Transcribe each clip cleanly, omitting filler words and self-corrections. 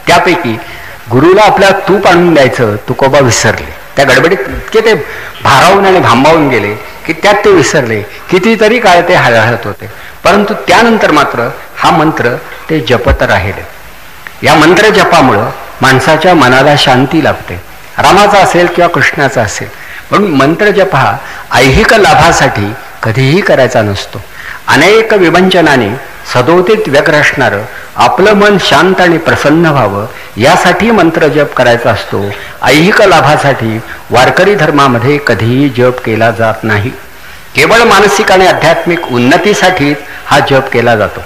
त्यापैकी गुरुला आपल्या तूप आणून द्यायचं तुकोबा विसरले. त्या गडबडीत इतके ते भारावून आणि भांबावून गेले की त्यात ते विसरले. कितीतरी काळ ते हळहळत होते, परंतु त्यानंतर मात्र हा मंत्र ते जपत राहिले. या मंत्र जपामुळं माणसाच्या मनाला शांती लाभते, रामाचा असेल किंवा कृष्णाचा असेल. म्हणून मंत्र जप हा ऐहिक लाभासाठी कधीही करायचा नसतो. अनेक विवंचनाने सदोदित व्यग्र असणारं आपलं मन शांत आणि प्रसन्न व्हावं यासाठी मंत्र जप करायचा असतो. ऐहिक लाभासाठी वारकरी धर्मामध्ये कधीही जप केला जात नाही. केवळ मानसिक आणि आध्यात्मिक उन्नतीसाठी हा जप केला जातो.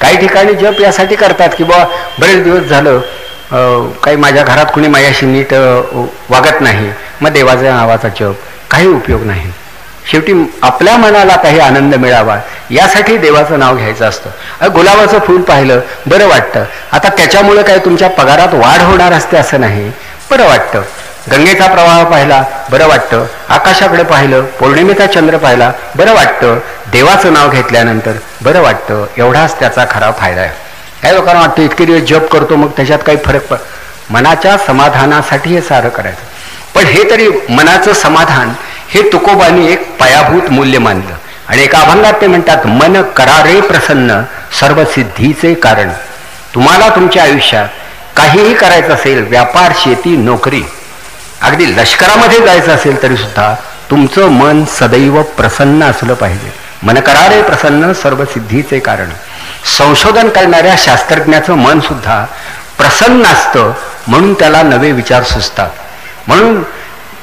काही ठिकाणी जप यासाठी करतात की बा बरेच दिवस झालं काही माझ्या घरात कुणी माझ्याशी नीट वागत नाही, मग देवाच्या नावाचा जप. काही उपयोग नाही. शेवटी आपल्या मनाला काही आनंद मिळावा यासाठी देवाचं नाव घ्यायचं असतं. गुलाबाचं फूल पाहिलं बरं वाटतं, आता त्याच्यामुळे काय तुमच्या पगारात वाढ होणार असते असं नाही, बरं वाटतं. गंगेचा प्रवाह पाहिला बरं वाटतं, आकाशाकडे पाहिलं, पौर्णिमेचा चंद्र पाहिला बरं वाटतं, देवाचं नाव घेतल्यानंतर बरं वाटतं. एवढाच त्याचा खरा फायदा आहे. काही लोकांना वाटतं इतके दिवस जप करतो मग त्याच्यात काही फरक मनाच्या समाधानासाठी हे सारं करायचं. पण हे तरी मनाचं समाधान हे तुकोबांनी एक पायाभूत मूल्य मानलं. आणि एका अभंगात ते म्हणतात, मन करारे प्रसन्न सर्व सिद्धीचे कारण. तुम्हाला तुमच्या आयुष्यात काहीही करायचं असेल, व्यापार, शेती, नोकरी, अगदी लष्करामध्ये जायचं असेल तरी सुद्धा तुमचं मन सदैव प्रसन्न असलं पाहिजे. मन करारे प्रसन्न सर्व सिद्धीचे कारण. संशोधन करणाऱ्या शास्त्रज्ञाचं मन सुद्धा प्रसन्न असतं, म्हणून त्याला नवे विचार सुचतात. म्हणून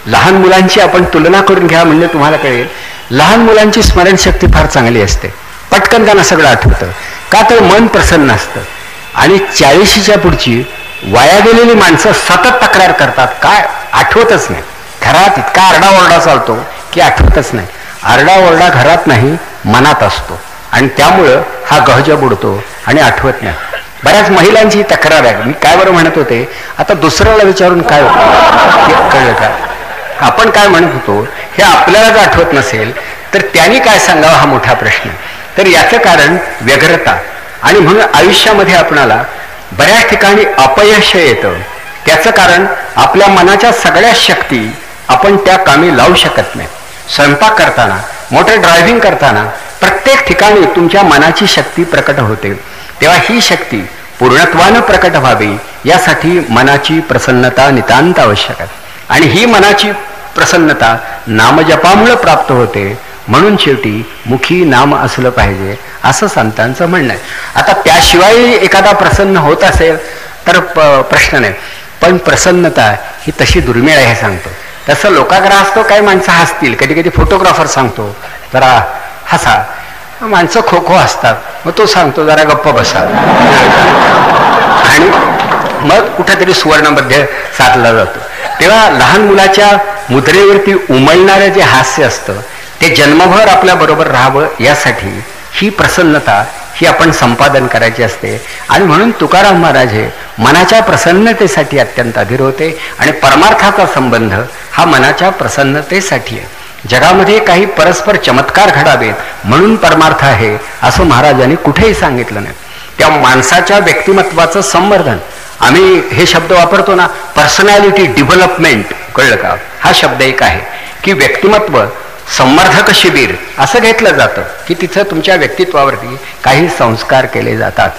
लहान मुलांची आपण तुलना करून घ्या म्हणजे तुम्हाला कळेल, लहान मुलांची स्मरणशक्ती फार चांगली असते, पटकन त्यांना सगळं आठवतं. का तर मन प्रसन्न असतं. आणि 40च्या पुढची वाया गेलेली माणसं सतत तक्रार करतात, काय आठवतच नाही. घरात इतका आरडाओरडा चालतो की आठवतच नाही. आरडाओरडा घरात नाही, मनात असतो, आणि त्यामुळं हा गहज बुडतो आणि आठवत नाही. बऱ्याच महिलांची तक्रार आहे. मी काय बरं म्हणत होते, आता दुसऱ्याला विचारून काय होतं कळलं का? आपण काय म्हणत होतो हे आपल्यालाच आठवत नसेल तर त्यांनी काय सांगावं हा मोठा प्रश्न. तर याचं कारण व्यग्रता. आणि म्हणून आयुष्यामध्ये आपणाला बऱ्याच ठिकाणी अपयश येतं. त्याचं कारण आपल्या मनाच्या सगळ्या शक्ती आपण त्या कामी लावू शकत नाही. स्वयंपाक करताना, मोटर ड्रायव्हिंग करताना प्रत्येक ठिकाणी तुमच्या मनाची शक्ती प्रकट होते. तेव्हा ही शक्ती पूर्णत्वानं प्रकट व्हावी यासाठी मनाची प्रसन्नता नितांत आवश्यक आहे. आणि ही मनाची प्रसन्नता नामजपामुळे प्राप्त होते. म्हणून शेवटी मुखी नाम असलं पाहिजे असं संतांचं म्हणणं आहे. आता त्याशिवाय एखादा प्रसन्न होत असेल तर प्रश्न नाही, पण प्रसन्नता ही तशी दुर्मिळ आहे हे सांगतो. तसं लोकाग्रह असतो, काही माणसं हसतील, कधी कधी फोटोग्राफर सांगतो जरा हसा, माणसं खो खो असतात, मग तो सांगतो जरा गप्प बसा, आणि मग कुठेतरी सुवर्णमध्ये साधला जातो. तेव्हा लहान मुलाच्या मुद्रेवरती उमलणारं जे हास्य असतं ते जन्मभर आपल्या बरोबर राहावं यासाठी ही प्रसन्नता ही आपण संपादन करायची असते. आणि म्हणून तुकाराम महाराज हे मनाच्या प्रसन्नतेसाठी अत्यंत अधीर होते. आणि परमार्थाचा संबंध हा मनाच्या प्रसन्नतेसाठी आहे. जगामध्ये काही परस्पर चमत्कार घडावेत म्हणून परमार्थ आहे असं महाराजांनी कुठेही सांगितलं नाही. त्या माणसाच्या व्यक्तिमत्वाचं संवर्धन, आम्ही हे शब्द वापरतो ना, पर्सनॅलिटी डेव्हलपमेंट, कळलं का? हा शब्द एक आहे की व्यक्तिमत्व संवर्धक शिबिर असं घेतलं जातं की तिथं तुमच्या व्यक्तित्वावरती काही संस्कार केले जातात.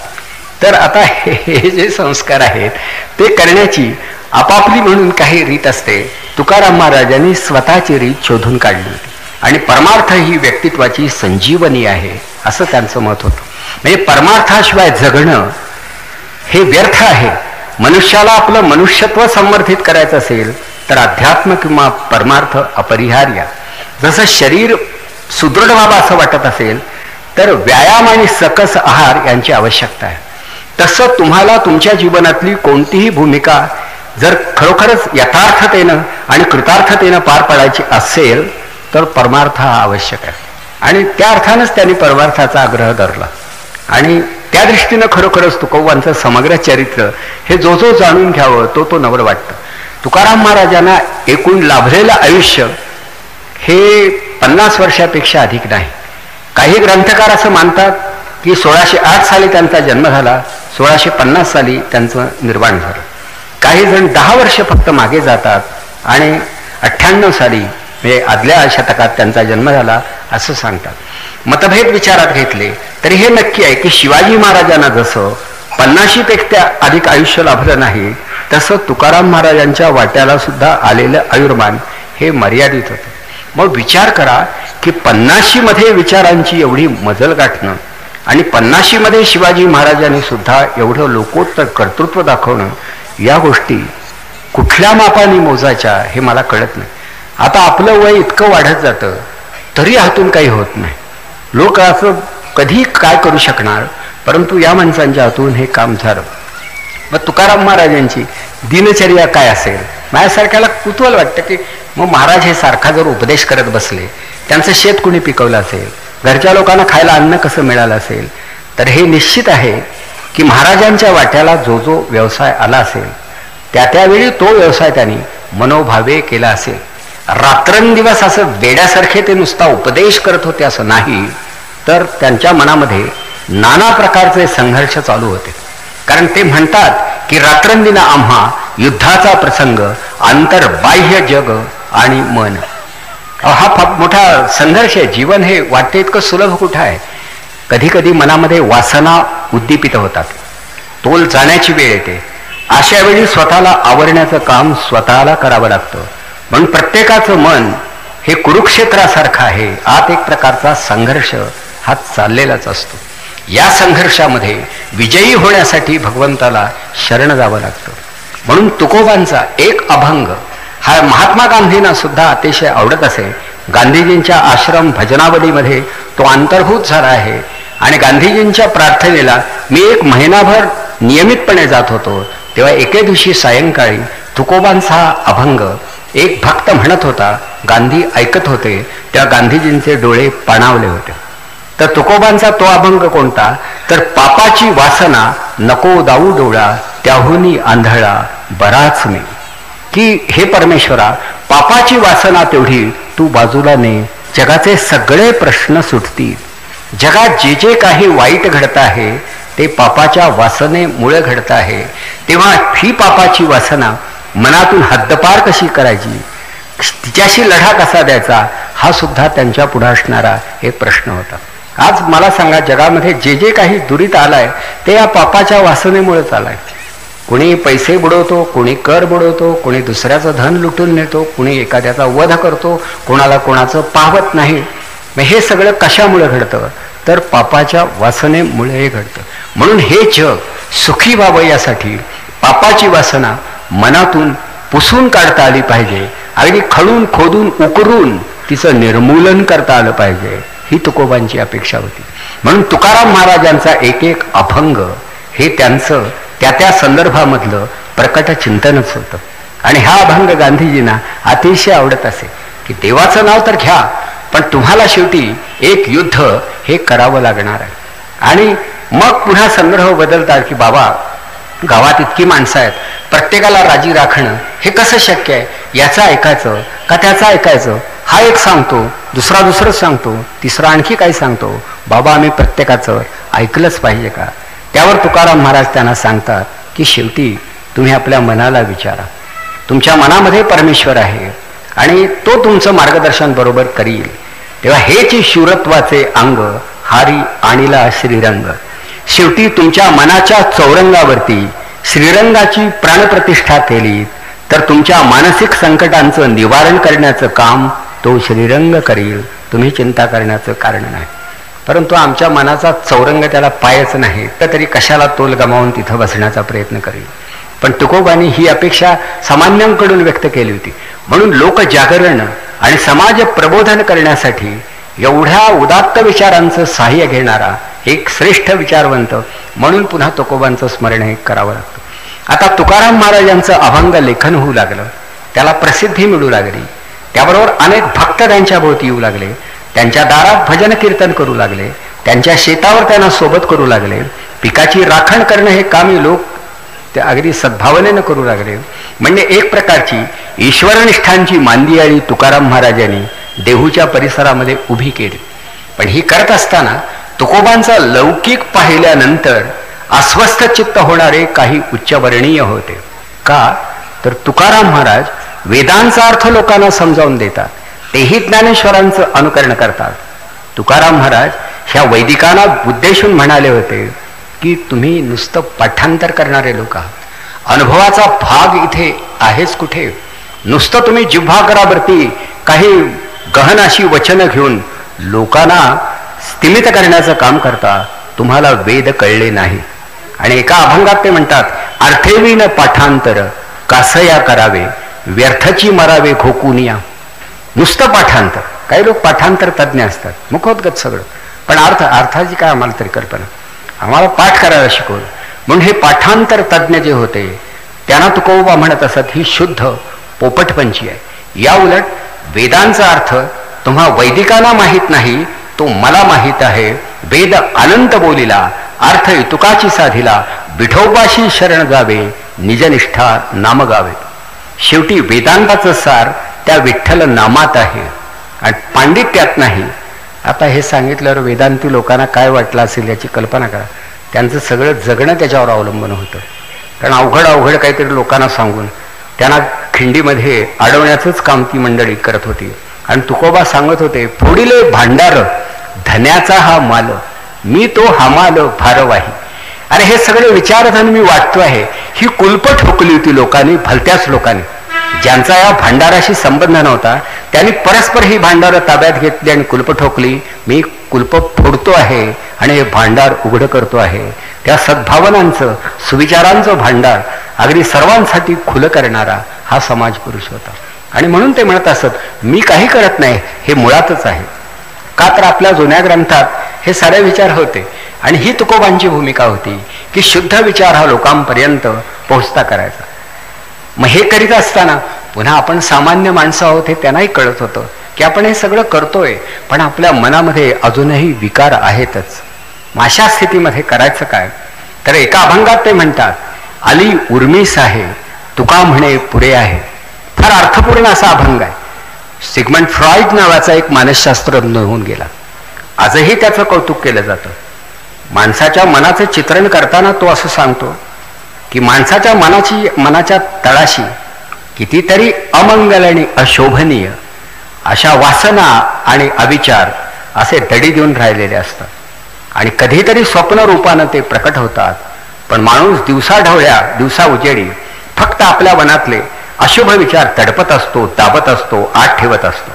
तर आता हे जे संस्कार आहेत ते करण्याची आपापली म्हणून काही रीत असते. तुकाराम महाराजांनी स्वतःची रीत शोधून काढली होती. आणि परमार्थ ही व्यक्तित्वाची संजीवनी आहे असं त्यांचं मत होतं. म्हणजे परमार्थाशिवाय जगणं हे व्यर्थ आहे. मनुष्याला आपलं मनुष्यत्व संवर्धित करायचं असेल तर अध्यात्म किंवा परमार्थ अपरिहार्य. जसं शरीर सुदृढ व्हावं असं वाटत असेल तर व्यायाम आणि सकस आहार यांची आवश्यकता आहे. तसं तुम्हाला तुमच्या जीवनातली कोणतीही भूमिका जर खरोखरच यथार्थतेनं आणि कृतार्थतेनं पार पाडायची असेल तर परमार्थ हा आवश्यक आहे. आणि त्या अर्थानंच त्यांनी परमार्थाचा आग्रह धरला. आणि त्या दृष्टीनं खरोखरच तुकोबांचं समग्र चरित्र हे जो जो जाणून घ्यावं तो नवल वाटतं. तुकाराम महाराजांना एकूण लाभलेलं आयुष्य हे 50 वर्षापेक्षा अधिक नाही. काही ग्रंथकार असं मानतात की 1608 साली त्यांचा जन्म झाला, 1650 साली त्यांचं निर्वाण झालं. काही जण 10 वर्ष फक्त मागे जातात आणि 98 साली म्हणजे आदल्या शतकात त्यांचा जन्म झाला असं सांगतात. मतभेद विचारात घेतले तरी हे नक्की आहे की शिवाजी महाराजांना जसं 50पेक्षा अधिक आयुष्य लाभलं नाही, तसं तुकाराम महाराजांच्या वाट्याला सुद्धा आलेलं आयुर्मान हे मर्यादित होतं. मग विचार करा की 50मध्ये विचारांची एवढी मजल गाठणं आणि 50मध्ये शिवाजी महाराजांनी सुद्धा एवढं लोकोत्तर कर्तृत्व दाखवणं, या गोष्टी कुठल्या मापाने मोजायच्या हे मला कळत नाही. आता आपलं वय इतकं वाढत जातं तरी हातून काही होत नाही. लोक असं कधी काय करू शकणार, परंतु या माणसांच्या हातून हे काम झालं. मग तुकाराम महाराजांची दिनचर्या काय असेल, माझ्यासारख्याला कुतूहल वाटतं की मग महाराज हे सारखा जर उपदेश करत बसले, त्यांचं शेत कुणी पिकवलं असेल, घरच्या लोकांना खायला अन्न कसं मिळालं असेल, तर हे निश्चित आहे की महाराजांच्या वाट्याला जो जो व्यवसाय आला असेल त्या त्यावेळी तो व्यवसाय त्यांनी मनोभावे केला असेल. रात्रंदिवस असं वेड्यासारखे ते नुसता उपदेश करत होते असं नाही, तर त्यांच्या मनामध्ये नाना प्रकारचे संघर्ष चालू होते. कारण ते म्हणतात की रात्रंदिना आम्हा युद्धाचा प्रसंग, आंतरबाह्य जग आणि मन. हा मोठा संघर्ष आहे. जीवन हे वाटते इतकं सुलभ कुठं आहे. कधी कधी मनामध्ये वासना उद्दीपित होतात, तोल जाण्याची वेळ येते. अशा वेळी स्वतःला आवरण्याचं काम स्वतःला करावं लागतं. म्हणून प्रत्येकाचं मन हे कुरुक्षेत्रासारखं आहे. आत एक प्रकारचा संघर्ष हा चाललेलाच असतो. या संघर्षामध्ये विजयी होण्यासाठी भगवंताला शरण जावं लागतं. म्हणून तुकोबांचा एक अभंग हा महात्मा गांधींना सुद्धा अतिशय आवडत असे. गांधीजींच्या आश्रम भजनावलीमध्ये तो अंतर्भूत झाला आहे. आणि गांधीजींच्या प्रार्थनेला मी 1 महिनाभर नियमितपणे जात होतो, तेव्हा एके दिवशी सायंकाळी तुकोबांचा अभंग एक भक्त म्हणत होता, गांधी ऐकत होते. त्या गांधीजींचे डोळे पाणावले होते. तर तुकोबांचा तो अभंग कोणता, तर पापाची वासना नको दाऊ डोळा, त्याहुनी आंधळा बराच मी. की हे परमेश्वरा, पापाची वासना तेवढी तू बाजूला ने, जगाचे सगळे प्रश्न सुटतील. जगात जे जे काही वाईट घडत आहे ते पापाच्या वासनेमुळे घडत आहे. तेव्हा ही पापाची वासना मनातून हद्दपार कशी करायची, तिच्याशी लढा कसा द्यायचा, हा सुद्धा त्यांच्या पुढे असणारा एक प्रश्न होता. आज मला सांगा, जगामध्ये जे जे काही दुरित आलाय ते या पापाच्या वासनेमुळेच आलाय. कोणी पैसे बुडवतो, कोणी कर बुडवतो, कोणी दुसऱ्याचं धन लुटून नेतो, कोणी एखाद्याचा वध करतो, कोणाला कोणाचं पाहत नाही. मग हे सगळं कशामुळे घडतं, तर पापाच्या वासनेमुळे घडतं. म्हणून हे जग सुखी व्हावं यासाठी पापाची वासना मनातून पुसून काढता आली पाहिजे. अगदी खडून खोदून उकरून तिचं निर्मूलन करता आलं पाहिजे, ही तुकोबांची अपेक्षा होती. म्हणून तुकाराम महाराजांचा एक एक अभंग हे त्यांचं त्या त्या संदर्भामधलं प्रकट चिंतनच होतं. आणि हा अभंग गांधीजींना अतिशय आवडत असे की देवाचं नाव तर घ्या, पण तुम्हाला शेवटी एक युद्ध हे करावं लागणार आहे. आणि मग पुन्हा संदर्भ बदलतात की बाबा, गावात इतकी माणसं आहेत, प्रत्येकाला राजी राखणं हे कसं शक्य आहे, याचं ऐकायचं का त्याचं ऐकायचं, हा एक सांगतो, दुसरा दुसरंच सांगतो, तिसरा आणखी काही सांगतो. बाबा, आम्ही प्रत्येकाचं ऐकलंच पाहिजे का. त्यावर तुकाराम महाराज त्यांना सांगतात की शेवटी तुम्ही आपल्या मनाला विचारा. तुमच्या मनामध्ये परमेश्वर आहे आणि तो तुमचं मार्गदर्शन बरोबर करील. तेव्हा हेच शूरत्वाचे अंग हारी आणिला श्रीरंग. शेवटी तुमच्या मनाच्या चौरंगावरती श्रीरंगाची प्राणप्रतिष्ठा केली तर तुमच्या मानसिक संकटांचं निवारण करण्याचं काम तो श्रीरंग करील. तुम्ही चिंता करण्याचं कारण नाही. परंतु आमच्या मनाचा चौरंग त्याला पायच नाही, तर तरी कशाला तोल गमावून तिथं बसण्याचा प्रयत्न करेल. पण तुकोबांनी ही अपेक्षा सामान्यांकडून व्यक्त केली होती. म्हणून लोकजागरण आणि समाज प्रबोधन करण्यासाठी एवढ्या उदात्त विचारांचं सहाय्य घेणारा एक श्रेष्ठ विचारवंत म्हणून पुन्हा तुकोबांचं स्मरण हे करावं लागतं. आता तुकाराम महाराजांचं अभंग लेखन होऊ लागलं, त्याला प्रसिद्धी मिळू लागली. त्याबरोबर अनेक भक्त त्यांच्या भोवती येऊ लागले, त्यांच्या दारात भजन कीर्तन करू लागले, त्यांच्या शेतावर त्यांना सोबत करू लागले. पिकाची राखण करणं हे कामी लोक ते अगदी सद्भावनेनं करू लागले. म्हणजे एक प्रकारची ईश्वरनिष्ठांची मांदियाळी तुकाराम महाराजांनी देहूच्या परिसरामध्ये उभी केली. पण ही करत असताना तुकोबांचा लौकिक पाहिल्यानंतर अस्वस्थ चित्त होणारे काही उच्चवर्णीय होते. का तर तुकाराम महाराज वेदांचा अर्थ लोकांना समजावून देतात, तेही ज्ञानेश्वरांचं अनुकरण करतात. तुकाराम महाराज ह्या वैदिकांना उद्देशून म्हणाले होते की तुम्ही नुसतं पाठांतर करणारे लोक आहात, अनुभवाचा भाग इथे आहेच कुठे. नुसतं तुम्ही जिव्हाग्रावरती काही गहन अशी वचनं घेऊन लोकांना स्तिमित करण्याचं काम करता, तुम्हाला वेद कळले नाही. आणि एका अभंगात ते म्हणतात, अर्थेवीन पाठांतर कासया करावे, व्यर्थची मरावे घोकुनिया. नुसतं पाठांतर, काही लोक पाठांतर तज्ज्ञ असतात, मुखोद्गत सगळं, पण अर्थाची काय आम्हाला तरी कल्पना, आम्हाला पाठ करायला शिकवलं. म्हणून हे पाठांतर तज्ज्ञ जे होते त्यांना तुकोबा म्हणत असत ही शुद्ध पोपटपंची आहे. या उलट वेदांचा अर्थ तुम्हा वैदिकांना माहीत नाही, तो मला माहीत आहे. वेद अनंत बोलिला, अर्थ तुकाची साधिला, विठोबाशी शरण जावे, निजनिष्ठा नाम गावे. शेवटी वेदांताचं सार त्या विठ्ठल नामात आहे आणि पांडित्यात नाही. आता हे सांगितल्यावर वेदांती लोकांना काय वाटलं असेल याची कल्पना करा. त्यांचं सगळं जगणं त्याच्यावर अवलंबून होतं. कारण अवघड काहीतरी लोकांना सांगून त्यांना खिंडीमध्ये अडवण्याचंच काम ती मंडळी करत होती. आणि तुकोबा सांगत होते, फोडिले भांडार धन्याचा हा माल, मी तो हमाल भारवाही. अरे हे सगळे विचारत आणि मी वाटतो आहे, ही कुलप ठोकली होती लोकांनी, भलत्याच लोकांनी. ज्यांचा या भांडाराशी संबंध नव्हता त्यांनी परस्पर ही भांडारं ताब्यात घेतली आणि कुलप ठोकली. मी कुलप फोडतो आहे आणि हे भांडार उघडं करतो आहे. त्या सद्भावनांचं, सुविचारांचं भांडार अगदी सर्वांसाठी खुलं करणारा हा समाज पुरुष होता. आणि म्हणून ते म्हणत असत, मी काही करत नाही, हे मुळातच आहे. का तर आपल्या जुन्या ग्रंथात हे सारे विचार होते आणि ही तुकोबांची भूमिका होती की शुद्ध विचार हा लोकांपर्यंत पोहोचता करायचा. मग हे करीत असताना पुन्हा आपण सामान्य माणसं आहोत हे त्यांनाही कळत होतं की आपण हे सगळं करतोय, पण आपल्या मनामध्ये अजूनही विकार आहेतच. मग अशा स्थितीमध्ये करायचं काय. तर एका अभंगात ते म्हणतात, आली उर्मीस आहे तुका म्हणे पुरे आहे. फार अर्थपूर्ण असा अभंग आहे. सिगमंड फ्रॉइड नावाचा एक मानसशास्त्रज्ञ होऊन गेला, आजही त्याचं कौतुक केलं जातं. माणसाच्या मनाचं चित्रण करताना तो असं सांगतो की माणसाच्या मनाच्या तळाशी कितीतरी अमंगल आणि अशोभनीय अशा वासना आणि अविचार असे दडी देऊन राहिलेले असतात आणि कधीतरी स्वप्न रूपानं ते प्रकट होतात. पण माणूस दिवसा उजेडी फक्त आपल्या मनातले अशुभ विचार तडपत असतो, दाबत असतो, आत ठेवत असतो.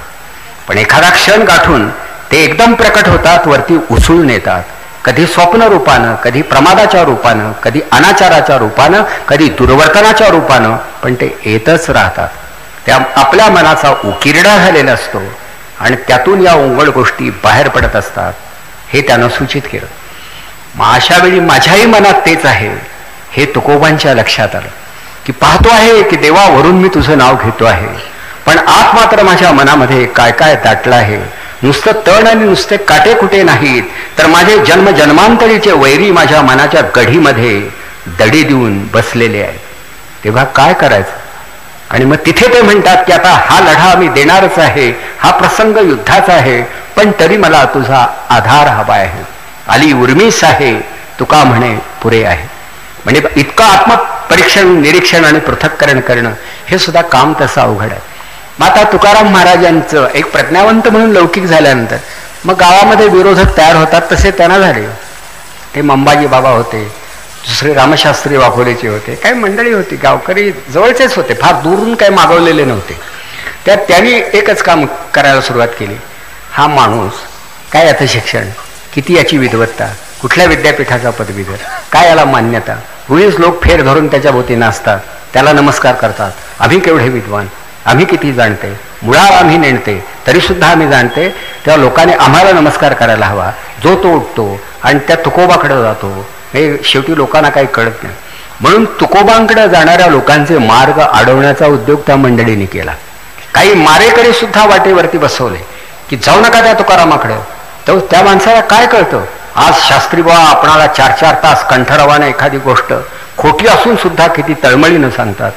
पण एखादा क्षण गाठून ते एकदम प्रकट होतात, वरती उसळून येतात. कधी स्वप्न रूपानं, कधी प्रमादाच्या रूपानं, कधी अनाचाराच्या रूपानं, कधी दुर्वर्तनाच्या रूपानं, पण ते येतच राहतात. त्या आपल्या मनाचा उकिरडा झालेला असतो आणि त्यातून या उंगड गोष्टी बाहेर पडत असतात, हे त्यानं सूचित केलं. मग अशा वेळी माझ्याही मनात तेच आहे हे तुकोबांच्या लक्षात आलं की पाहतो आहे की देवा वरून मी तुझं नाव घेतो आहे, पण आत मात्र माझ्या मनामध्ये काय काय दाटलं आहे. नुसतं तण आणि नुसते काटे कुठे नाहीत, तर माझे जन्मजन्मांतरीचे वैरी माझ्या मनाच्या गढीमध्ये दडी देऊन बसलेले आहेत. तेव्हा काय करायचं. आणि मग तिथे ते म्हणतात की आता हा लढा मी देणारच आहे, हा प्रसंग युद्धाचा आहे, पण तरी मला तुझा आधार हवा आहे. आली उर्मीस आहे तुका म्हणे पुरे आहे. म्हणजे इतकं आत्मपरीक्षण, निरीक्षण आणि पृथक्करण करणं हे सुद्धा काम तसं अवघड आहे. मग आता तुकाराम महाराजांचं एक प्रज्ञावंत म्हणून लौकिक झाल्यानंतर मग गावामध्ये विरोधक तयार होतात, तसे त्यांना झाले. ते मंबाजी बाबा होते, दुसरे रामशास्त्री वाघोलेचे होते, काही मंडळी होती, गावकरी जवळचेच होते, फार दूरून काही मागवलेले नव्हते. त्यात त्यांनी एकच काम करायला सुरुवात केली. हा माणूस काय याचं शिक्षण, किती याची विद्वत्ता, कुठल्या विद्यापीठाचा पदवीधर, काय याला मान्यता. उगीच लोक फेर धरून त्याच्या भोवती नाचतात, त्याला नमस्कार करतात. आम्ही केवढे विद्वान, आम्ही किती जाणते, मुळावर आम्ही नेणते तरी सुद्धा आम्ही जाणते. तेव्हा लोकांनी आम्हाला नमस्कार करायला हवा. जो तो उठतो आणि त्या तुकोबाकडे जातो. हे शेवटी लोकांना काही कळत नाही. म्हणून तुकोबांकडे जाणाऱ्या लोकांचे मार्ग अडवण्याचा उद्योग त्या मंडळीने केला. काही मारेकरी सुद्धा वाटेवरती बसवले की जाऊ नका त्या तुकारामाकडे. तर त्या माणसाला काय कळतं. आज शास्त्री बाबा आपणाला 4-4 तास कंठरवाने एखादी गोष्ट खोटी असून सुद्धा किती तळमळीनं सांगतात.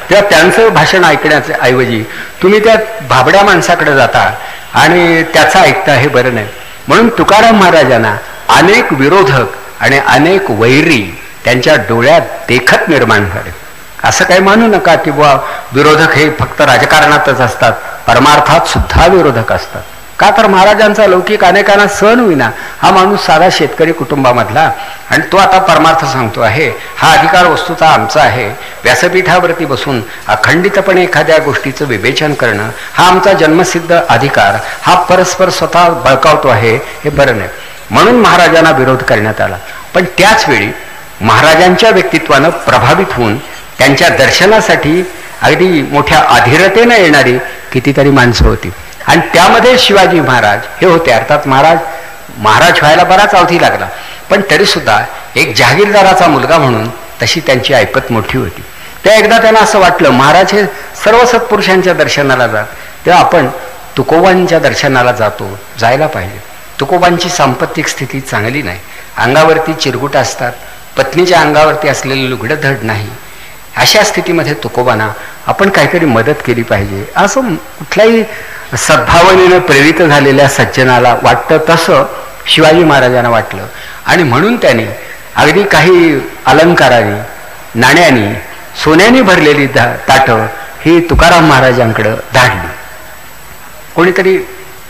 तेव्हा त्यांचं भाषण ऐकण्याच्या ऐवजी तुम्ही त्या भाबड्या माणसाकडे जाता आणि त्याचं ऐकता, हे बरं नाही. म्हणून तुकाराम महाराजांना अनेक विरोधक आणि अनेक वैरी त्यांच्या डोळ्यात देखत निर्माण झाले. असं काही मानू नका की बुवा विरोधक हे फक्त राजकारणातच असतात, परमार्थात सुद्धा विरोधक असतात. का तर महाराजांचा लौकिक अनेकांना सहन होईना. हा माणूस साधा शेतकरी कुटुंबामधला आणि तो आता परमार्थ सांगतो आहे. हा अधिकार वस्तूचा आमचा आहे. व्यासपीठावरती बसून अखंडितपणे एखाद्या गोष्टीचं विवेचन करणं हा आमचा जन्मसिद्ध अधिकार, हा परस्पर स्वतः बळकावतो आहे, हे बरं नाही. म्हणून महाराजांना विरोध करण्यात आला. पण त्याच वेळी महाराजांच्या व्यक्तित्वानं प्रभावित होऊन त्यांच्या दर्शनासाठी अगदी मोठ्या अधीरतेनं येणारी कितीतरी माणसं होती. आणि त्यामध्ये शिवाजी महाराज हे होते. अर्थात महाराज व्हायला बराच अवधी लागला, पण तरी सुद्धा एक जहागीरदाराचा मुलगा म्हणून तशी त्यांची ऐपत मोठी होती. त्या एकदा त्यांना असं वाटलं महाराज हे सर्व सत्पुरुषांच्या दर्शनाला जात, तेव्हा आपण तुकोबांच्या दर्शनाला जायला पाहिजे. तुकोबांची सांपत्तिक स्थिती चांगली नाही. अंगावरती चिरगुट असतात, पत्नीच्या अंगावरती असलेले लुगडं धड नाही. अशा स्थितीमध्ये तुकोबांना आपण काहीतरी मदत केली पाहिजे असं कुठल्याही सद्भावनेनं प्रेरित झालेल्या सज्जनाला वाटतं. तसं शिवाजी महाराजांना वाटलं आणि म्हणून त्यांनी अगदी काही अलंकारांनी, नाण्यांनी, सोन्याने भरलेली ताटं ही तुकाराम महाराजांकडं धाडली. कोणीतरी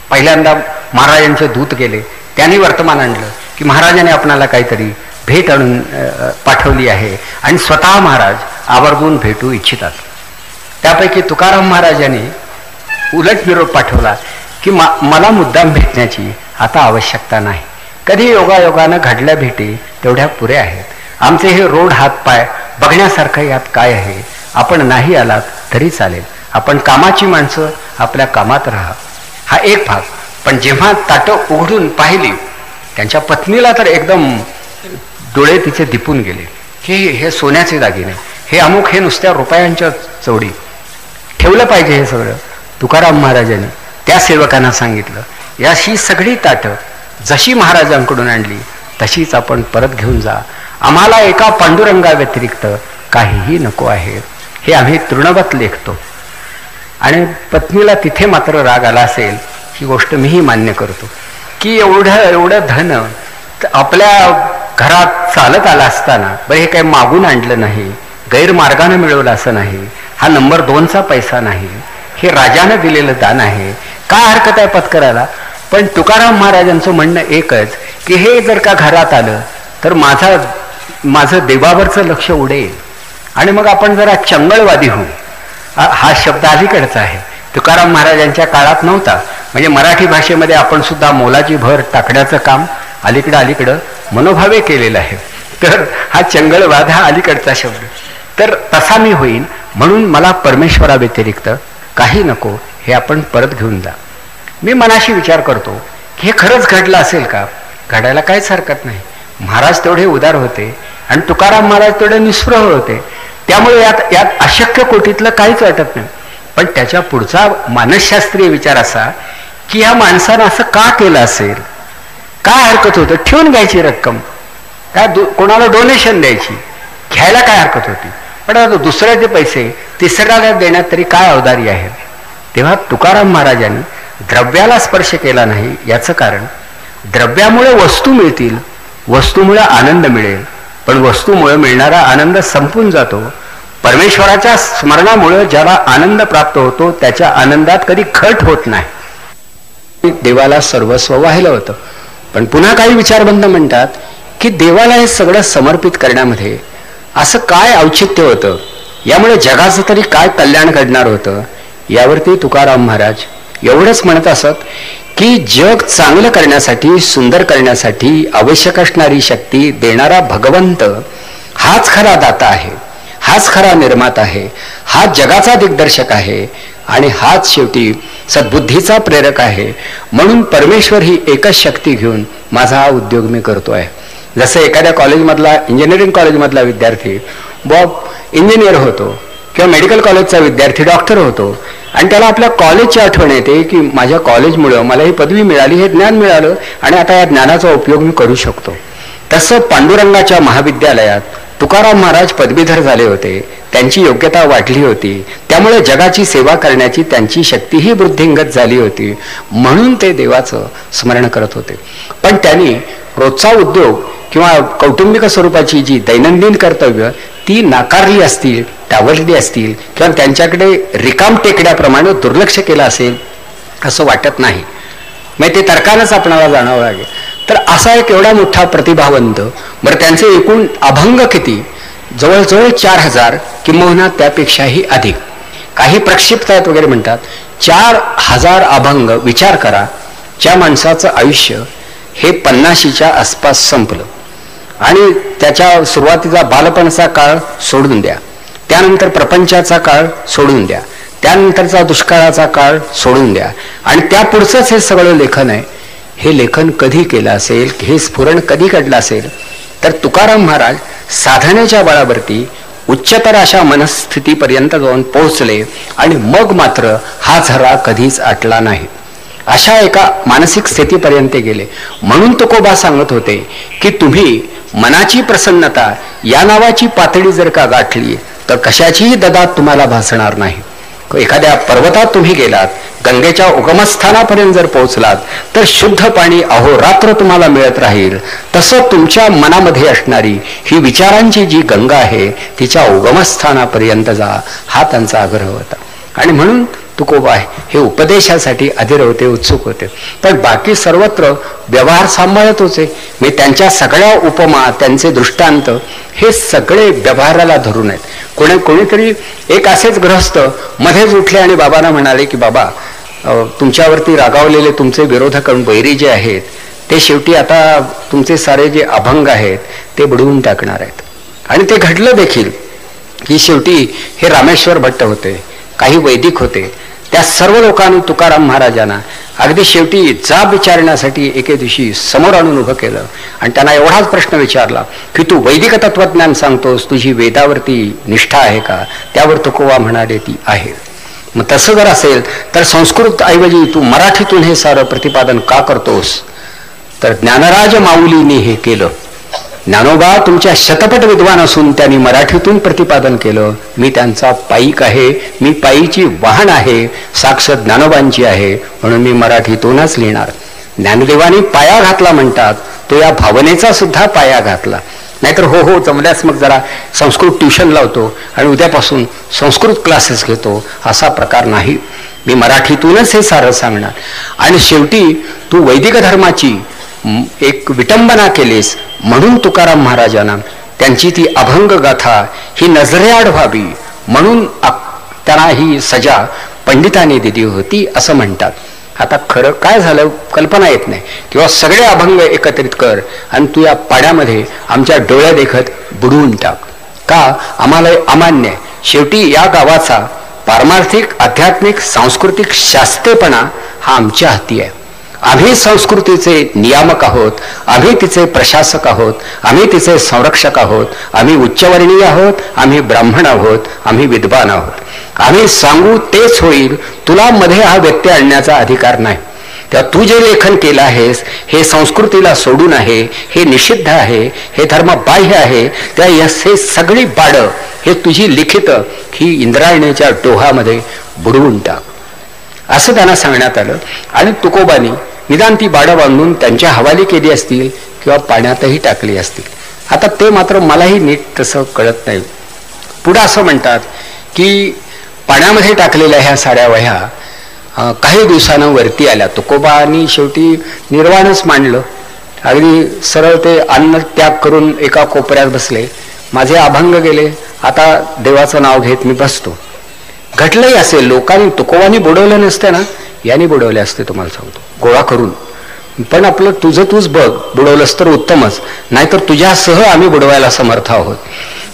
पहिल्यांदा महाराजांचे दूत गेले, त्यांनी वर्तमान आणलं की महाराजांनी आपणाला काहीतरी भेट आणून पाठवली आहे आणि स्वतः महाराज आवर्जून भेटू इच्छितात. त्यापैकी तुकाराम महाराजांनी उलट निरोप पाठवला की मला मुद्दाम भेटण्याची आता आवश्यकता नाही. कधी योगायोगानं घडल्या भेटी तेवढ्या पुऱ्या आहेत. आमचे हे रोड हातपाय बघण्यासारखं यात काय आहे? आपण नाही आलात तरी चालेल. आपण कामाची माणसं आपल्या कामात राहा. हा एक भाग. पण जेव्हा ताटं उघडून पाहिली त्यांच्या पत्नीला तर एकदम डोळे तिचे दिपून गेले की हे सोन्याचे दागिने, हे अमुक, हे नुसत्या रुपयांच्या चौडी. ठेवलं पाहिजे हे सगळं. तुकाराम महाराजांनी त्या सेवकांना सांगितलं याशी सगळी ताटं जशी महाराजांकडून आणली तशीच आपण परत घेऊन जा. आम्हाला एका पांडुरंगा व्यतिरिक्त काहीही नको आहे, हे आम्ही तृणवत लेखतो. आणि पत्नीला तिथे मात्र राग आला असेल ही गोष्ट मीही मान्य करतो की एवढं धन आपल्या घरात चालत आलं असताना बरं हे काही मागून आणलं नाही, गैरमार्गानं मिळवलं असं नाही, हा नंबर 2चा पैसा नाही, हे राजानं दिलेलं दान आहे. काय हरकत आहे पत्करायला? पण तुकाराम महाराजांचं म्हणणं एकच की हे जर का घरात आलं तर माझं देवावरचं लक्ष उडेल आणि मग आपण जरा चंगळवादी होऊ. हा शब्द अलीकडचा आहे, तुकाराम महाराजांच्या काळात नव्हता. म्हणजे मराठी भाषेमध्ये आपण सुद्धा मोलाची भर टाकण्याचं काम अलीकडं मनोभावे केलेलं आहे. तर हा चंगळवाद हा अलीकडचा शब्द. तर तसा मी होईन म्हणून मला परमेश्वरा व्यतिरिक्त काही नको, हे आपण परत घेऊन जा. मी मनाशी विचार करतो की हे खरंच घडलं असेल का? घडायला काहीच हरकत नाही. महाराज तेवढे उदार होते आणि तुकाराम महाराज तेवढे निस्पृह होते. त्यामुळे यात अशक्य कोटीतलं काहीच वाटत नाही. पण त्याच्या पुढचा मानसशास्त्रीय विचार असा की ह्या माणसानं असं का केलं असेल? काय हरकत होतं? ठेवून घ्यायची रक्कम, काय कोणाला डोनेशन द्यायची, घ्यायला काय हरकत होती? पण आता दुसऱ्याचे पैसे तिसऱ्याला देण्यात तरी काय अवधारी आहे? तेव्हा तुकाराम महाराजांनी द्रव्याला स्पर्श केला नाही. याचं कारण द्रव्यामुळे वस्तू मिळतील, वस्तूमुळे आनंद मिळेल, पण वस्तूमुळे मिळणारा आनंद संपून जातो. परमेश्वराच्या स्मरणामुळे ज्याला आनंद प्राप्त होतो त्याच्या आनंदात कधी खट होत नाही. देवाला सर्वस्व वाहिलं होतं. पण पुन्हा काही विचारबंध म्हणतात की देवाला हे सगळं समर्पित करण्यामध्ये असं काय औचित्य होतं, यामुळे जगाचं तरी काय कल्याण घडणार होतं? यावरती तुकाराम महाराज एवढंच म्हणत असत की जग चांगलं करण्यासाठी, सुंदर करण्यासाठी आवश्यक असणारी शक्ती देणारा भगवंत हाच खरा दाता आहे, हाच खरा निर्माता आहे, हाच जगाचा दिग्दर्शक आहे आणि हाच शेवटी सद्बुद्धीचा प्रेरक आहे. म्हणून परमेश्वर ही एकच शक्ती घेऊन माझा हा उद्योग मी करतोय. जसं एखाद्या कॉलेजमधला, इंजिनिअरिंग कॉलेजमधला विद्यार्थी इंजिनियर होतो किंवा मेडिकल कॉलेजचा विद्यार्थी डॉक्टर होतो आणि त्याला आपल्या कॉलेजची आठवण येते की माझ्या कॉलेजमुळं मला ही पदवी मिळाली, हे ज्ञान मिळालं आणि आता या ज्ञानाचा उपयोग मी करू शकतो. तसं पांडुरंगाच्या महाविद्यालयात तुकाराम महाराज पदवीधर झाले होते, त्यांची योग्यता वाढली होती, त्यामुळे जगाची सेवा करण्याची त्यांची शक्तीही वृद्धिंगत झाली होती. म्हणून ते देवाचं स्मरण करत होते. पण त्यांनी रोजचा उद्योग किंवा कौटुंबिक स्वरूपाची जी दैनंदिन कर्तव्य ती नाकारली असतील, डावलली असतील किंवा त्यांच्याकडे रिकाम टेकड्याप्रमाणे दुर्लक्ष केलं असेल असं वाटत नाही. मग ते तर्कानंच आपणाला जाणावं लागेल. तर असा एक एवढा मोठा प्रतिभावंत, बरं त्यांचे एकूण अभंग किती? जवळजवळ 4000 किंबहुना त्यापेक्षाही अधिक. काही प्रक्षिप्त आहेत वगैरे म्हणतात. 4000 अभंग. विचार करा, ज्या माणसाचं आयुष्य हे 50च्या आसपास संपलं आणि त्याच्या सुरुवातीचा बालपणाचा काळ सोडून द्या, त्यानंतर प्रपंचाचा काळ सोडून द्या, त्यानंतरचा दुष्काळाचा काळ सोडून द्या आणि त्या पुढचंच हे सगळं लेखन आहे. हे लेखन कधी केलं असेल, हे स्फुरण कधी घडलं असेल? तर तुकाराम महाराज साधनेच्या बळावरती उच्चतर अशा मनस्थितीपर्यंत जाऊन पोहोचले आणि मग मात्र हा झरा कधीच आटला नाही. अशा एका मानसिक स्थितीपर्यंत गेले. म्हणून तुकोबा सांगत होते की तुम्ही मनाची प्रसन्नता या नावाची पातळी जर का गाठली तर कशाचीही ददात तुम्हाला भासणार नाही. एखाद्या पर्वतात तुम्ही गेलात, गंगेच्या उगमस्थानापर्यंत जर पोहोचलात तर शुद्ध पाणी अहोरात्र तुम्हाला मिळत राहील. तसं तुमच्या मनामध्ये असणारी ही विचारांची जी गंगा आहे तिच्या उगमस्थानापर्यंत जा, हा त्यांचा आग्रह होता. आणि म्हणून तुकोबा हे उपदेशासाठी अधीर होते, उत्सुक होते. पण बाकी सर्वत्र व्यवहार सांभाळत होते. मी त्यांच्या सगळ्या उपमा, त्यांचे दृष्टांत हे सगळे व्यवहाराला धरून आहेत. कोणीतरी एक असेच गृहस्थ मध्येच उठले आणि बाबांना म्हणाले की बाबा, तुमच्यावरती रागावलेले तुमचे विरोधक वैरी जे आहेत ते शेवटी आता तुमचे सारे जे अभंग आहेत ते बुडवून टाकणार आहेत. आणि ते घडलं देखील की शेवटी हे रामेश्वर भट्ट होते, काही वैदिक होते, त्या सर्व लोकांनी तुकाराम महाराजांना अगदी शेवटी जाब विचारण्यासाठी एके दिवशी समोर आणून उभं केलं आणि त्यांना एवढाच प्रश्न विचारला की तू वैदिक तत्वज्ञान सांगतोस, तुझी वेदावरती निष्ठा आहे का? त्यावर तुकोबा म्हणाले ती आहे. मग तसं जर असेल तर संस्कृत ऐवजी तू मराठीतून हे सारं प्रतिपादन का करतोस? तर ज्ञानराज माऊलीने हे केलं. ज्ञानोबा तुमच्या शतपट विद्वान असून त्यांनी मराठीतून प्रतिपादन केलं. मी त्यांचा पाईक आहे, मी पायीची वाहन आहे, साक्ष ज्ञानोबांची आहे, म्हणून मी मराठीतूनच लिहिणार. ज्ञानदेवानी पाया घातला म्हणतात, तो या भावनेचा सुद्धा पाया घातला. नाहीतर हो जमल्यास मग जरा संस्कृत ट्युशन लावतो आणि उद्यापासून संस्कृत क्लासेस घेतो, असा प्रकार नाही. मी मराठीतूनच हे सारं सांगणार. आणि शेवटी तू वैदिक धर्माची एक विटंबना केलीस म्हणून तुकाराम महाराजांना त्यांची ती अभंग गाथा ही नजरेआड व्हावी म्हणून त्यांना ही सजा पंडितांनी दिली होती असं म्हणतात. आता खरं काय झालं कल्पना येत नाही. किंवा सगळे अभंग एकत्रित कर आणि तू या पाण्यामध्ये आमच्या डोळ्या देखत बुडवून टाक. का? आम्हाला अमान्य आहे. शेवटी या गावाचा पारमार्थिक, आध्यात्मिक, सांस्कृतिक शास्त्रेपणा हा आमच्या हाती आहे. आम्ही संस्कृतीचे नियामक आहोत, आम्ही तिचे प्रशासक आहोत, आम्ही तिचे संरक्षक आहोत, आम्ही उच्चवर्णीय आहोत, आम्ही ब्राह्मण आहोत, आम्ही विद्वान आहोत. आम्ही सांगू तेच होईल, तुला मध्ये हा व्यत्यय आणण्याचा अधिकार नाही. तेव्हा तू जे लेखन केलं आहेस हे संस्कृतीला सोडून आहे, हे निषिद्ध आहे, हे धर्मबाह्य आहे. त्या हे सगळी बाडं, हे तुझी लिखित ही इंद्रायणीच्या डोहामध्ये बुडवून टाक असं त्यांना सांगण्यात आलं. आणि तुकोबानी निदान ती बाडं बांधून त्यांच्या हवाली केली असतील किंवा पाण्यातही टाकली असतील. आता ते मात्र मलाही नीट तसं कळत नाही. पुढं असं म्हणतात की पाण्यामध्ये टाकलेल्या ह्या साऱ्या वह्या काही दिवसानं वरती आल्या. तुकोबानी शेवटी निर्वाणच मांडलं. अगदी सरळ ते अन्न त्याग करून एका कोपऱ्यात बसले. माझे अभंग गेले, आता देवाचं नाव घेत मी बसतो. घटलंही असेल, लोकांनी तुकोबानी बुडवलं नसतं ना, यांनी बुडवले असते तुम्हाला सांगतो, गोळा करून. पण आपलं तुझं तूच बघ, बुडवलंस तर उत्तमच, नाहीतर तुझ्यासह आम्ही बुडवायला समर्थ आहोत.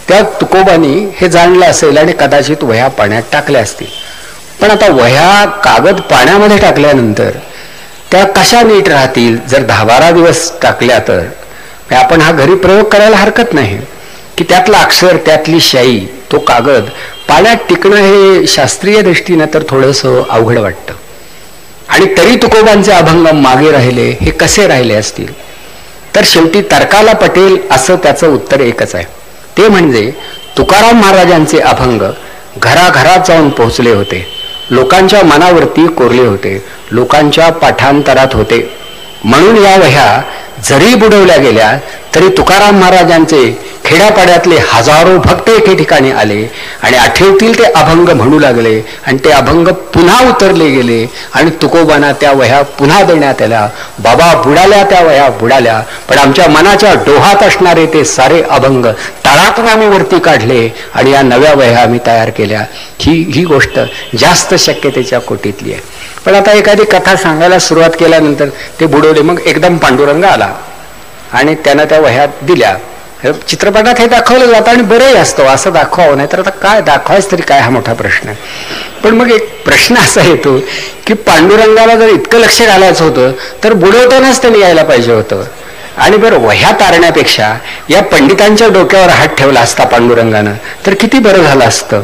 त्या तुकोबानी हे जाणलं असेल आणि कदाचित वह्या पाण्यात टाकल्या असतील. पण आता वह्या कागद पाण्यामध्ये टाकल्यानंतर त्या कशा नीट राहतील? जर 10-12 दिवस टाकल्या तर आपण हा घरी प्रयोग करायला हरकत नाही की त्यातलं अक्षर, त्यातली शाई, तो कागद पाण्यात टिकणं हे शास्त्रीय दृष्टीनं तर थोडंसं अवघड वाटतं. आणि तरी तुकोबांचे अभंग मागे राहिले, हे कसे राहिले असतील? तर शेवटी तर्काला पटेल असं त्याचं उत्तर एकच आहे. ते म्हणजे तुकाराम महाराजांचे अभंग घराघरात जाऊन पोहोचले होते, लोकांच्या मनावरती कोरले होते, लोकांच्या पाठांतरात होते. म्हणून या वह्या जरी बुडवल्या गेल्या तरी तुकाराम महाराजांचे खेड्यापाड्यातले हजारो भक्त एके ठिकाणी आले आणि आठवतील ते अभंग म्हणू लागले आणि ते अभंग पुन्हा उतरले गेले आणि तुकोबांना त्या वह्या पुन्हा देण्यात आल्या. बाबा बुडाल्या त्या वह्या बुडाल्या, पण आमच्या मनाच्या डोहात असणारे ते सारे अभंग तळातून आम्ही वरती काढले आणि या नव्या वह्या आम्ही तयार केल्या. ही गोष्ट जास्त शक्यतेच्या कोटीतली आहे. पण आता एखादी कथा सांगायला सुरुवात केल्यानंतर ते बुडवले. मग एकदम पांडुरंग आला आणि त्यानं त्या वह्या दिल्या. चित्रपटात हे दाखवलं जातं आणि बरंही असतं, असं दाखवावं, नाही तर आता काय दाखवायचं तरी काय, हा मोठा प्रश्न आहे. पण मग एक प्रश्न असा येतो की पांडुरंगाला जर इतकं लक्ष घालायचं होतं तर बुडवतानाच त्यांनी यायला पाहिजे होतं. आणि बरं, वह्या तारण्यापेक्षा या पंडितांच्या डोक्यावर हात ठेवला असता पांडुरंगानं तर किती बरं झालं असतं.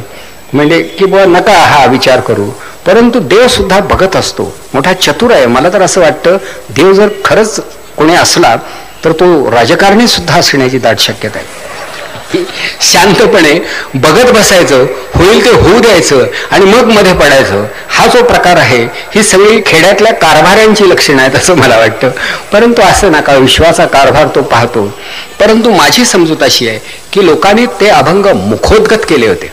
म्हणजे की बुवा नका हा विचार करू. परंतु देव सुद्धा बघत असतो, मोठा चतुर आहे. मला तर असं वाटतं देव जर खरंच कोणी असला तर तो राजकारणी सुद्धा असण्याची दाट शक्यता आहे. शांतपणे बघत बसायचं, होईल ते होऊ द्यायचं आणि मग मध्ये पडायचं, हा जो प्रकार आहे ही सगळी खेड्यातल्या कारभाऱ्यांची लक्षणं आहेत असं मला वाटतं. परंतु असं नका, विश्वाचा कारभार तो पाहतो. परंतु माझी समजूत अशी आहे की लोकांनी ते अभंग मुखोद्गत केले होते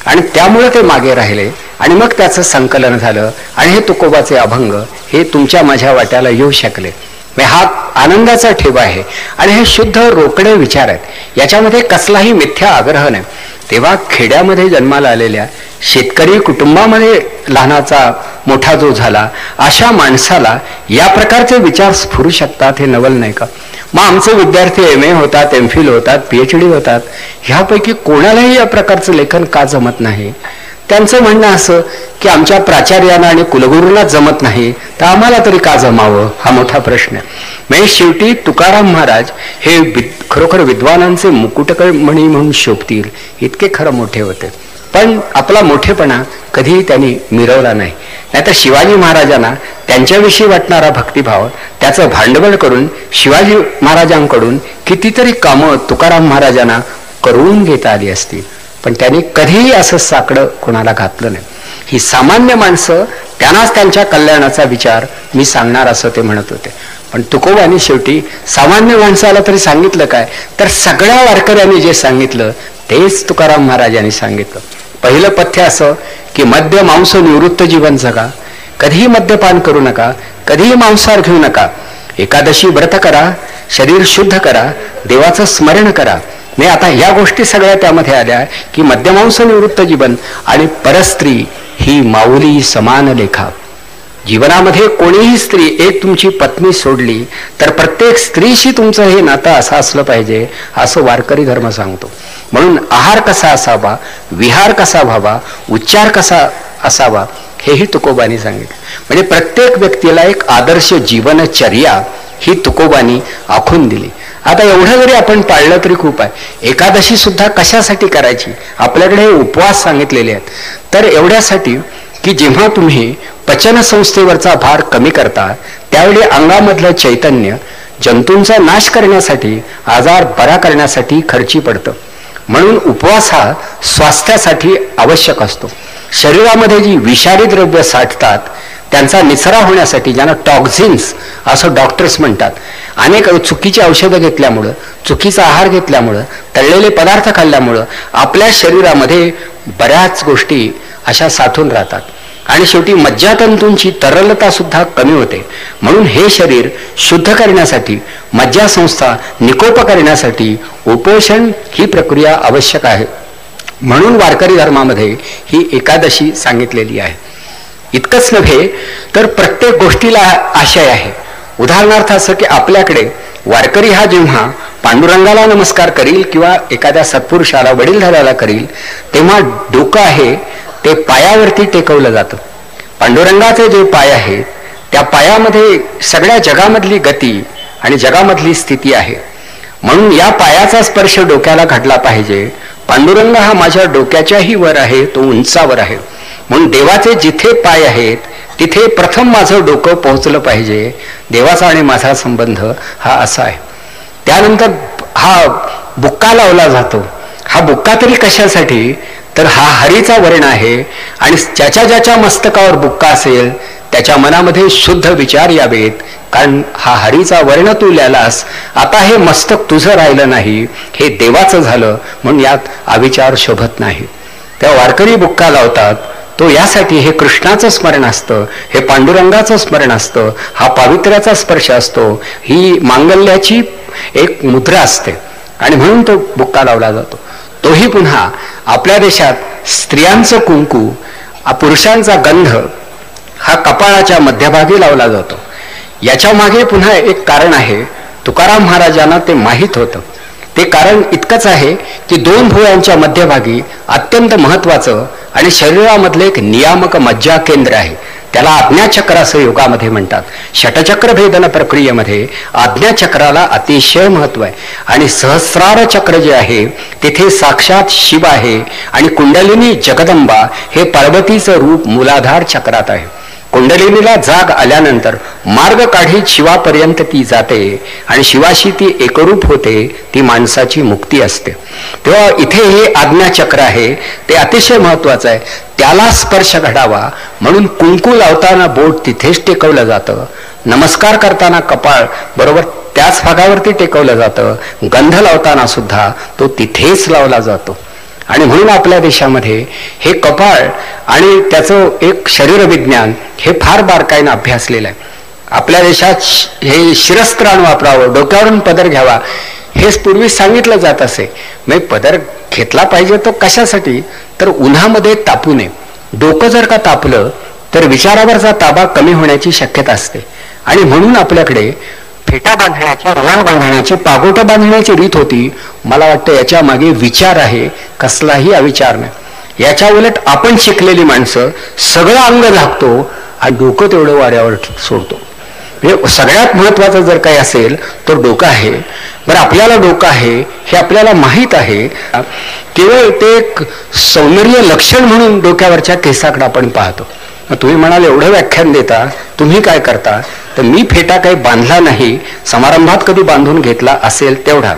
आणि त्यामुळे ते मागे राहिले आणि मग त्याचं संकलन झालं आणि हे तुकोबाचे अभंग हे तुमच्या माझ्या वाट्याला येऊ शकले. हा आनंदाचा ठेवा आहे आणि हे शुद्ध रोकडे विचार आहेत, याच्यामध्ये कसलाही मिथ्या आग्रह नाही. तेव्हा खेड्यामध्ये जन्माला आलेल्या शेतकरी कुटुंबामध्ये लहानाचा मोठा जो झाला अशा माणसाला या प्रकारचे विचार स्फुरू शकतात, हे नवल नाही का? मग आमचे विद्यार्थी MA होतात, MPhil होतात, PhD होतात, ह्यापैकी कोणालाही या प्रकारचं लेखन का जमत नाही? त्यांचं म्हणणं असं की आमच्या प्राचार्यांना आणि कुलगुरूंना जमत नाही तर आम्हाला तरी का जमावं, हा मोठा प्रश्न आहे. म्हणजे शेवटी तुकाराम महाराज हे खरोखर विद्वानांचे मुकुटमणी म्हणून शोभतील इतके खरं मोठे होते. पण आपला मोठेपणा कधीही त्यांनी मिरवला नाही. नाहीतर शिवाजी महाराजांना त्यांच्याविषयी वाटणारा भक्तिभाव त्याचं भांडवल करून शिवाजी महाराजांकडून कितीतरी कामं तुकाराम महाराजांना करून घेता आली असतील, पण त्यांनी कधीही असं साकडं कोणाला घातलं नाही. ही सामान्य माणसं, त्यांनाच त्यांच्या कल्याणाचा विचार मी सांगणार असं ते म्हणत होते. पण तुकोबांनी शेवटी सामान्य माणसाला तरी सांगितलं काय, तर सगळ्या वारकऱ्यांनी जे सांगितलं तेच तुकाराम महाराजांनी सांगितलं. पहिलं पथ्य असं की मद्य मांस निवृत्त जीवन जगा, कधीही मद्यपान करू नका, कधीही मांसाहार घेऊ नका, एकादशी व्रत करा, शरीर शुद्ध करा, देवाचं स्मरण करा. नाही आता या गोष्टी सगळ्या त्यामध्ये आल्या की मध्यमांस निवृत्त जीवन आणि परस्त्री ही माऊली समान लेखा. जीवनामध्ये कोणीही स्त्री एक तुमची पत्नी सोडली तर प्रत्येक स्त्रीशी तुमचं हे नातं असं असलं पाहिजे असं वारकरी धर्म सांगतो. म्हणून आहार कसा असावा, विहार कसा व्हावा, उच्चार कसा असावा हेही तुकोबांनी सांगितलं. म्हणजे प्रत्येक व्यक्तीला एक आदर्श जीवनचर्या ही तुकोबांनी आखून दिली. आता एवढं जरी आपण पाळलं तरी खूप आहे. एकादशी सुद्धा कशासाठी करायची, आपल्याकडे उपवास सांगितलेले आहेत. तर एवढ्यासाठी की जेव्हा तुम्ही पचन संस्थेवरचा भार कमी करता त्यावेळी अंगामधलं चैतन्य जंतूंचा नाश करण्यासाठी, आजार बरा करण्यासाठी खर्ची पडतं. म्हणून उपवास हा स्वास्थ्यासाठी आवश्यक असतो. शरीरामध्ये जी विषारी द्रव्य साठतात त्यांचा निचरा होण्यासाठी, ज्यांना टॉक्झिन्स असं डॉक्टर्स म्हणतात, अनेक चुकीची औषधं घेतल्यामुळं, चुकीचा आहार घेतल्यामुळं, तळलेले पदार्थ खाल्ल्यामुळं आपल्या शरीरामध्ये बऱ्याच गोष्टी अशा साठून राहतात आणि शेवटी मज्जातंतूंची तरलता सुद्धा कमी होते. म्हणून हे शरीर शुद्ध करण्यासाठी, मज्जासंस्था निकोप करण्यासाठी उपोषण ही प्रक्रिया आवश्यक आहे. म्हणून वारकरी धर्मामध्ये ही एकादशी सांगितलेली आहे. इतकंच नव्हे तर प्रत्येक गोष्टीला आशय आहे. उदाहरणार्थ असं की आपल्याकडे वारकरी हा जेव्हा पांडुरंगाला नमस्कार करील किंवा एखाद्या सत्पुरुषाला, वडीलधाऱ्याला करील तेव्हा डोकं आहे ते पायावरती टेकवलं जातं. पांडुरंगाचे जे पाय आहेत त्या पायामध्ये सगळ्या जगामधली गती आणि जगामधली स्थिती आहे. म्हणून या पायाचा स्पर्श डोक्याला घडला पाहिजे. पांडुरंग हा माझ्या डोक्याच्याही वर आहे, तो उंचावर आहे. म्हणून देवाचे जिथे पाय आहेत तिथे प्रथम माझं डोकं पोहोचलं पाहिजे. देवाचा आणि माझा संबंध हा असा आहे. त्यानंतर हा बुक्का लावला जातो. हा बुक्का तरी कशासाठी, तर हा हरीचा वर्ण आहे आणि ज्याच्या ज्याच्या मस्तकावर बुक्का असेल त्याच्या मनामध्ये शुद्ध विचार यावेत, कारण हा हरीचा वर्ण तू लिहिलास, आता हे मस्तक तुझं राहिलं नाही, हे देवाचं झालं, म्हणून यात अविचार शोभत नाही. त्या वारकरी बुक्का लावतात तो यासाठी हे कृष्णाचं स्मरण असतं, हे पांडुरंगाचं स्मरण असतं, हा पावित्र्याचा स्पर्श असतो, ही मांगल्याची एक मुद्रा असते आणि म्हणून तो बुक्का लावला जातो. तोही पुन्हा आपल्या देशात स्त्रियांचं कुंकू, पुरुषांचा गंध हा कपाळाच्या मध्यभागी लावला जातो. याच्या मागे पुन्हा एक कारण आहे. तुकाराम महाराजांना ते माहीत होतं. ते कारण इतकंच आहे की दोन भुवयांच्या मध्यभागी अत्यंत महत्वाचं आणि शरीरामधलं एक नियामक मज्जा केंद्र आहे. त्याला आज्ञाचक्र असं योगामध्ये म्हणतात. षटचक्र भेदन प्रक्रियेमध्ये आज्ञाचक्राला अतिशय महत्व आहे. आणि सहस्रार चक्र जे आहे तिथे साक्षात शिव आहे आणि कुंडलिनी जगदंबा हे पार्वतीचं रूप मूलाधार चक्रात आहे. कुंडलिनीला जाग आल्यानंतर मार्ग काढीत शिवापर्यंत ती जाते आणि शिवाशी ती एकरूप होते. ती माणसाची मुक्ती असते. तेव्हा इथे हे आज्ञाचक्र आहे ते अतिशय महत्वाचं आहे. त्याला स्पर्श घडावा म्हणून कुंकू लावताना बोट तिथेच टेकवलं जातं. नमस्कार करताना कपाळ बरोबर त्याच भागावरती टेकवलं जातं. गंध लावताना सुद्धा तो तिथेच लावला जातो. आणि म्हणून आपल्या देशामध्ये हे कपाळ आणि त्याचं एक शरीर विज्ञान हे फार बारकाईनं अभ्यासलेलं आहे. आपल्या देशात हे शिरस्त्राण वापरावं, डोक्यावरून पदर घ्यावा हेच पूर्वी सांगितलं जात असे. म्हणजे पदर घेतला पाहिजे तो कशासाठी, तर उन्हामध्ये तापू नये. डोकं जर का तापलं तर विचारावरचा ताबा कमी होण्याची शक्यता असते. आणि म्हणून आपल्याकडे फेटा बांधण्याची, रुमाल बांधण्याची, पागोटं बांधण्याची रीत होती. मला वाटतं याच्या मागे विचार आहे, कसलाही अविचार नाही. याच्या उलट आपण शिकलेली माणसं सगळं अंग झाकतो आणि डोकं तेवढं वाऱ्यावर सोडतो. म्हणजे सगळ्यात महत्वाचं जर काही असेल तर डोकं आहे. बरं, आपल्याला डोकं आहे हे आपल्याला माहीत आहे. केवळ ते एक सौंदर्य लक्षण म्हणून डोक्यावरच्या केसाकडे आपण पाहतो. तुम्ही म्हणाल एवढं व्याख्यान देता, तुम्ही काय करता, तर मी फेटा काही बांधला नाही. समारंभात कधी बांधून घेतला असेल तेवढा,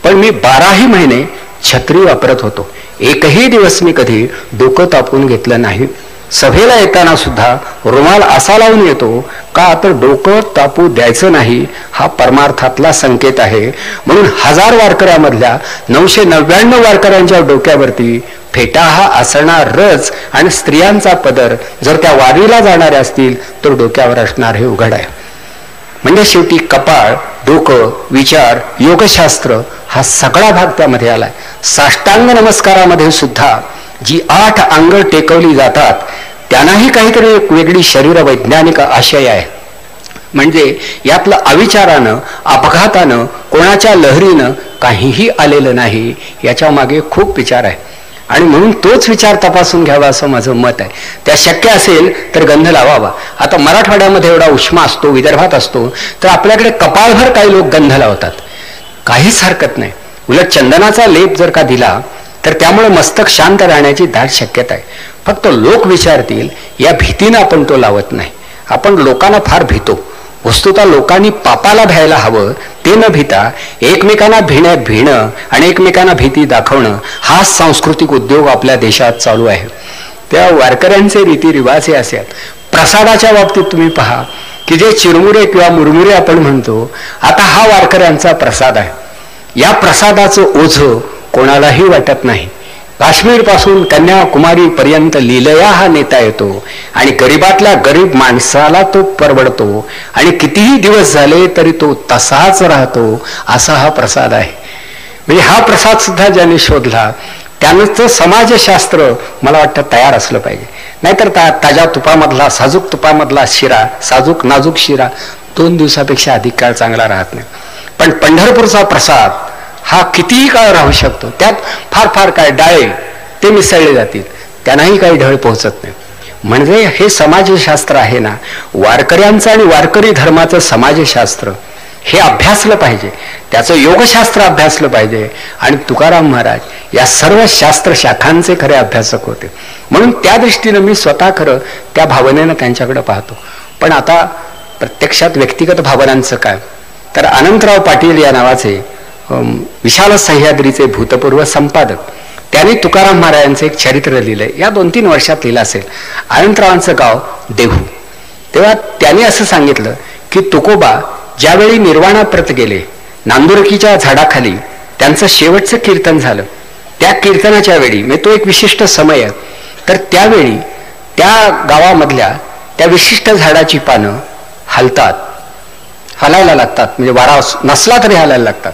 पण मी 12ही महिने छत्री वापरत होतो. एकही दिवस मी कधी डोकं तापून घेतलं नाही. सभेला येताना सुद्धा रुमाल असा लावून येतो का, तर डोकं तापू द्यायचं नाही हा परमार्थातला संकेत आहे. म्हणून 1000 वारकऱ्यामधल्या 999 वारकऱ्यांच्या डोक्यावरती फेटा हा असणारच. आणि स्त्रियांचा पदर जर त्या वारीला जाणाऱ्या असतील तर डोक्यावर असणार हे उघड आहे. म्हणजे शेवटी कपाळ, डोकं, विचार, योगशास्त्र हा सगळा भाग त्यामध्ये आलाय. साष्टांग नमस्कारामध्ये सुद्धा जी 8 अंग टेकवली जातात त्यांनाही काहीतरी एक वेगळी शरीर वैज्ञानिक आशय आहे. म्हणजे यातलं अविचारानं, अपघातानं, कोणाच्या लहरीनं काहीही आलेलं नाही. याच्या मागे खूप विचार आहे आणि म्हणून तोच विचार तपासून घ्यावा असं माझं मत आहे. त्या शक्य असेल तर गंध लावावा. आता मराठवाड्यामध्ये एवढा उष्मा असतो, विदर्भात असतो, तर आपल्याकडे कपाळभर काही लोक गंध लावतात. काहीच हरकत नाही. उलट चंदनाचा लेप जर का दिला तर त्यामुळे मस्तक शांत राहण्याची दाट शक्यता आहे. फक्त लोक विचारतील या भीतीनं आपण तो लावत नाही. आपण लोकांना फार भीतो. वस्तुतः लोकांनी पापाला भ्यायला हवं, ते न भीता एकमेकांना भिणं आणि एकमेकांना भीती दाखवणं हा सांस्कृतिक उद्योग आपल्या देशात चालू आहे. त्या वारकऱ्यांचे रीतिरिवाज हे असे आहेत. प्रसादाच्या बाबतीत तुम्ही पहा की जे चिरमुरे किंवा मुरमुरे आपण म्हणतो, आता हा वारकऱ्यांचा प्रसाद आहे. या प्रसादाचं ओझं कोणालाही वाटत नाही. काश्मीर पासून कन्याकुमारी पर्यंत लीलया हा नेता येतो आणि गरीबातल्या गरीब माणसाला तो परवडतो आणि कितीही दिवस झाले तरी तो तसाच राहतो. असा हा प्रसाद आहे. म्हणजे हा प्रसाद सुद्धा ज्यांनी शोधला त्यानंच समाजशास्त्र मला वाटतं तयार असलं पाहिजे. नाहीतर ताज्या तुपामधला, साजूक तुपामधला शिरा, साजूक नाजूक शिरा 2 दिवसापेक्षा अधिक काळ चांगला राहत नाही. पण पंढरपूरचा प्रसाद हा कितीही काळ राहू शकतो. त्यात फार फार काय डाळे ते मिसळले जातील, त्यांनाही काही ढळ पोहोचत नाही. म्हणजे हे समाजशास्त्र आहे ना, वारकऱ्यांचं आणि वारकरी धर्माचं समाजशास्त्र हे अभ्यासलं पाहिजे. त्याचं योगशास्त्र अभ्यासलं पाहिजे. आणि तुकाराम महाराज या सर्व शास्त्र शाखांचे खरे अभ्यासक होते. म्हणून त्या दृष्टीनं मी स्वतः खरं त्या भावनेनं त्यांच्याकडे पाहतो. पण आता प्रत्यक्षात व्यक्तिगत भावनांचं काय, तर अनंतराव पाटील या नावाचे विशाल सह्याद्रीचे भूतपूर्व संपादक, त्यांनी तुकाराम महाराजांचं एक चरित्र लिहिलंय. या 2-3 वर्षात लिहिलं असेल. अनंतरावांचं गाव देहू. तेव्हा त्याने असं सांगितलं की तुकोबा ज्यावेळी निर्वाणाप्रत गेले, नांदुरकीच्या झाडाखाली त्यांचं शेवटचं कीर्तन झालं, त्या कीर्तनाच्या वेळी म्हणजे तो एक विशिष्ट समय आहे, तर त्यावेळी त्या गावामधल्या त्या विशिष्ट झाडाची पानं हलतात, हलायला लागतात, म्हणजे वारा नसला तरी हलायला लागतात.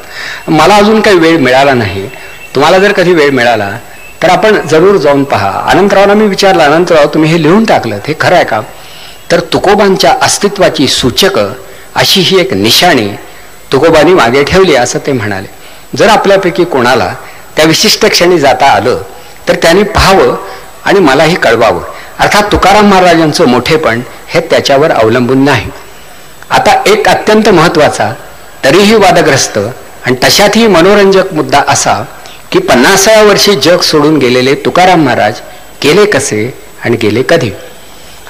मला अजून काही वेळ मिळाला नाही, तुम्हाला जर कधी वेळ मिळाला तर आपण जरूर जाऊन पहा. अनंतरावांना मी विचारलं, अनंतराव तुम्ही हे लिहून टाकलं, हे खरं आहे का? तर तुकोबांच्या अस्तित्वाची सूचक अशी ही एक निशाणी तुकोबांनी मागे ठेवली असं ते म्हणाले. जर आपल्यापैकी कोणाला त्या विशिष्ट क्षणी जाता आलं तर त्यांनी पाहावं आणि मलाही कळवावं. अर्थात तुकाराम महाराजांचं मोठेपण हे त्याच्यावर अवलंबून नाही. आता एक अत्यंत महत्वाचा तरीही वादग्रस्त आणि तशातही मनोरंजक मुद्दा असा की 50व्या वर्षी जग सोडून गेलेले तुकाराम महाराज गेले कसे आणि गेले कधी.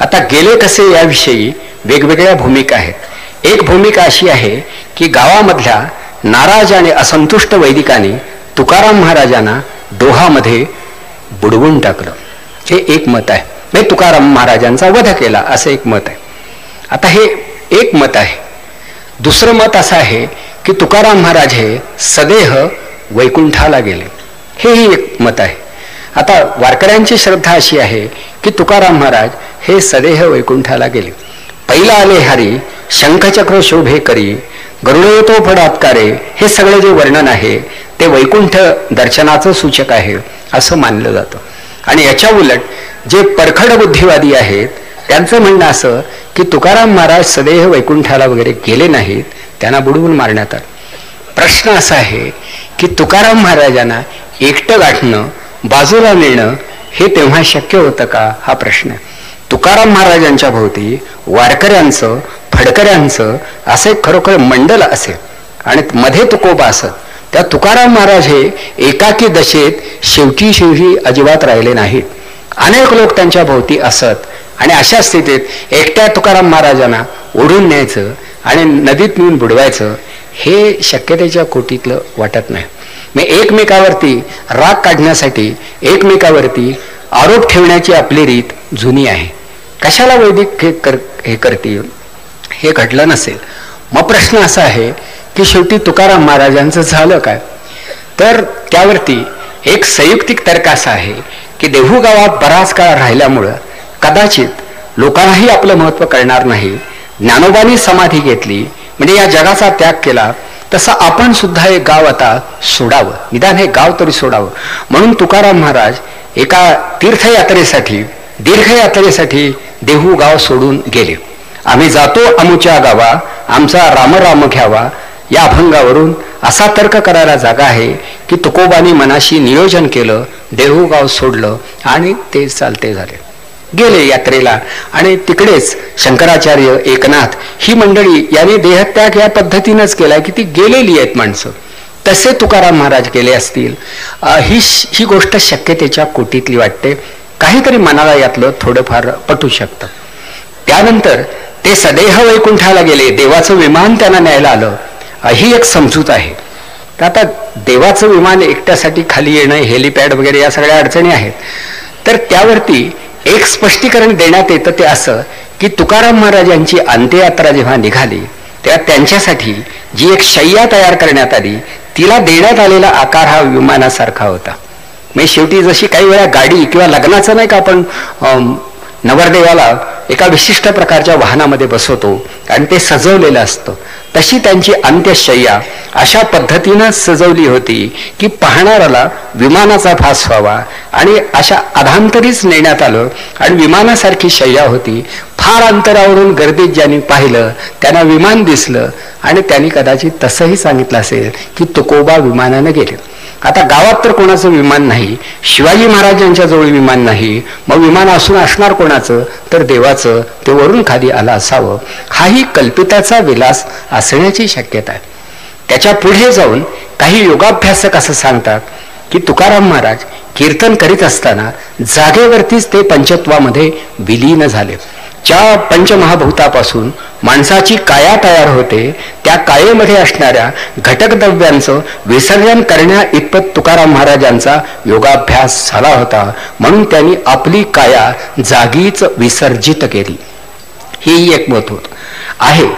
आता गेले कसे याविषयी वेगवेगळ्या भूमिका आहेत. एक भूमिका अशी आहे की गावामधल्या नाराज आणि असंतुष्ट वैदिकांनी तुकाराम महाराजांना डोहामध्ये बुडवून टाकलं, हे एक मत आहे. म्हणजे तुकाराम महाराजांचा वध केला असं एक मत आहे. आता हे एक मत आहे. दुसरं मत असं आहे की तुकाराम महाराज हे सदेह वैकुंठाला गेले, हेही एक मत आहे. आता वारकऱ्यांची श्रद्धा अशी आहे की तुकाराम महाराज हे सदेह वैकुंठाला गेले. पहिला आले हरी शंखचक्र शोभे करी गरुडो फडात्कारे, हे सगळे जे वर्णन आहे ते वैकुंठ दर्शनाचं सूचक आहे असं मानलं जातं. आणि याच्या उलट जे परखड बुद्धिवादी आहेत त्यांचं म्हणणं असं की तुकाराम महाराज सदैह वैकुंठाला वगैरे गेले नाहीत, त्यांना बुडवून मारण्यात आलं. प्रश्न असा आहे की तुकाराम महाराजांना एकटं गाठणं, बाजूला नेणं हे तेव्हा शक्य होतं का, हा प्रश्न आहे. तुकाराम महाराजांच्या भोवती वारकऱ्यांचं, फडकऱ्यांचं असं एक खरोखर मंडल असेल आणि मध्ये तुकोबा असत. त्या तुकाराम महाराज हे एकाकी दशेत शेवटी अजिबात राहिले नाहीत. अनेक लोक त्यांच्या भोवती असत आणि अशा स्थितीत एकट्या तुकाराम महाराजांना ओढून न्यायचं आणि नदीत नेऊन बुडवायचं हे शक्यतेच्या कोटीतलं वाटत नाही. मग एकमेकावरती राग काढण्यासाठी, एकमेकावरती आरोप ठेवण्याची आपली रीत जुनी आहे. कशाला वैदिक हे करतील, हे घडलं नसेल. मग प्रश्न असा आहे की शेवटी तुकाराम महाराजांचं झालं काय. तर त्यावरती एक संयुक्तिक तर्क असा आहे की देहू गावात बराच काळ राहिल्यामुळं कदाचित लोकांनाही आपलं महत्व कळणार नाही. ज्ञानोबांनी समाधी घेतली म्हणजे या जगाचा त्याग केला, तसं आपण सुद्धा एक गाव आता सोडावं, निदान हे गाव तरी सोडावं. म्हणून तुकाराम महाराज एका तीर्थयात्रेसाठी, दीर्घयात्रेसाठी देहू गाव सोडून गेले. आम्ही जातो अमुच्या गावा, आमचा राम घ्यावा, या अभंगावरून असा तर्क करायला जागा आहे की तुकोबांनी मनाशी नियोजन केलं, देहू गाव सोडलं आणि ते चालते झाले, गेले यात्रेला. आणि तिकडेच शंकराचार्य, एकनाथ ही मंडळी यांनी देहत्याग या पद्धतीनंच केलाय की ती गेलेली आहेत माणसं. तसे तुकाराम महाराज गेले असतील ही गोष्ट शक्यतेच्या कोटीतली वाटते. काहीतरी मनाला यातलं थोडंफार पटू शकतं. त्यानंतर ते सदैह वैकुंठाला गेले, देवाचं विमान त्यांना न्यायला आलं, ही एक समजूत आहे. तर आता देवाचं विमान एकट्यासाठी खाली येणं, हेलिपॅड वगैरे या सगळ्या अडचणी आहेत. तर त्यावरती एक स्पष्टीकरण देण्यात येतं ते असं की तुकाराम महाराजांची अंत्ययात्रा जेव्हा निघाली तेव्हा त्यांच्यासाठी जी एक शय्या तयार करण्यात आली तिला देण्यात आलेला आकार हा विमानासारखा होता. म्हणजे शेवटी जशी काही वेळा गाडी किंवा लग्नाचं नाही का आपण नवरदेवाला एका विशिष्ट प्रकारच्या वाहनामध्ये बसवतो आणि ते सजवलेलं असतं, तशी त्यांची अंत्यशय्या अशा पद्धतीनं सजवली होती की पाहणाऱ्याला विमानाचा भास व्हावा. आणि अशा अधांतरीच नेण्यात आलं आणि विमानासारखी शय्या होती. फार अंतरावरून गर्दीत ज्यांनी पाहिलं त्यांना विमान दिसलं आणि त्यांनी कदाचित तसंही सांगितलं असेल की तुकोबा विमानानं गेले. आता गावात तर कोणाचं विमान नाही, शिवाजी महाराजांच्या जवळ विमान नाही, मग विमान असून असणार कोणाचं, तर देवाचं, ते वरून खाली आलं असावं. हाही कल्पिताचा विलास असण्याची शक्यता आहे. त्याच्या पुढे जाऊन काही योगाभ्यासक असं सांगतात की तुकाराम महाराज कीर्तन करीत असताना जागेवरतीच ते पंचत्वामध्ये विलीन झाले. ज्या पंचमहाभूतापासून माणसाची काया तयार होते त्या कायेमध्ये असणाऱ्या घटक द्रव्यांचं विसर्जन करण्या इतपत तुकाराम महाराजांचा योगाभ्यास झाला होता. म्हणून त्यांनी आपली काया जागीच विसर्जित केली. हेही एक मत होत आहे.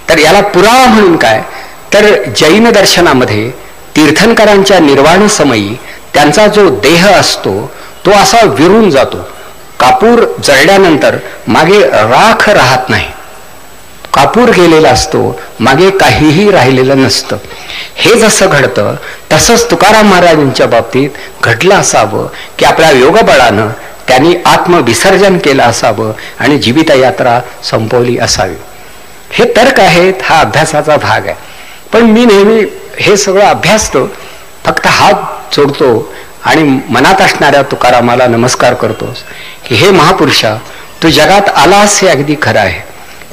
तर याला पुरावा म्हणून काय, तर जैन दर्शनामध्ये तीर्थंकरांच्या निर्वाण समयी त्यांचा जो देह असतो तो असा विरून जातो. कापूर जळल्यानंतर मागे राख राहत नाही, कापूर गेलेला असतो, मागे काहीही राहिलेलं नसतं. हे जसं घडतं तसंच तुकाराम महाराजांच्या बाबतीत घडलं असावं की आपल्या योगबळानं त्यांनी आत्मविसर्जन केलं असावं आणि जीवित यात्रा संपवली असावी. हे तर्क आहेत, हा अभ्यासाचा भाग आहे. पण मी नेहमी हे सगळं अभ्यासतो, फक्त हात जोडतो आणि मनात असणाऱ्या तुकारामाला नमस्कार करतोस की हे महापुरुषा, तू जगात आलास हे अगदी खरं आहे,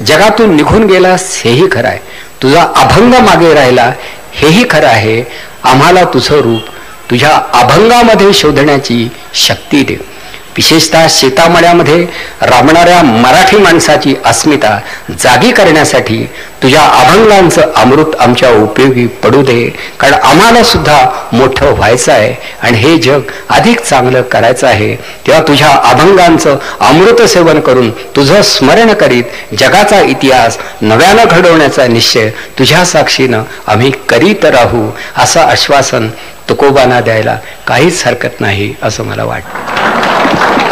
जगातून निघून गेलास हेही खरं आहे, तुझा अभंग मागे राहिला हेही खरं आहे. आम्हाला तुझं रूप तुझ्या अभंगामध्ये शोधण्याची शक्ती दे. विशेषतः शेतामळ्यामध्ये राबणाऱ्या मराठी माणसाची अस्मिता जागी करण्यासाठी तुझ्या अभंगांचं अमृत आमच्या उपयोगी पडू दे. कारण आम्हाला सुद्धा मोठं व्हायचं आहे आणि हे जग अधिक चांगलं करायचं आहे. तेव्हा तुझ्या अभंगांचं अमृत सेवन करून तुझं स्मरण करीत जगाचा इतिहास नव्यानं घडवण्याचा निश्चय तुझ्या साक्षीनं आम्ही करीत राहू, असं आश्वासन तुकोबांना द्यायला काहीच हरकत नाही असं मला वाटतं.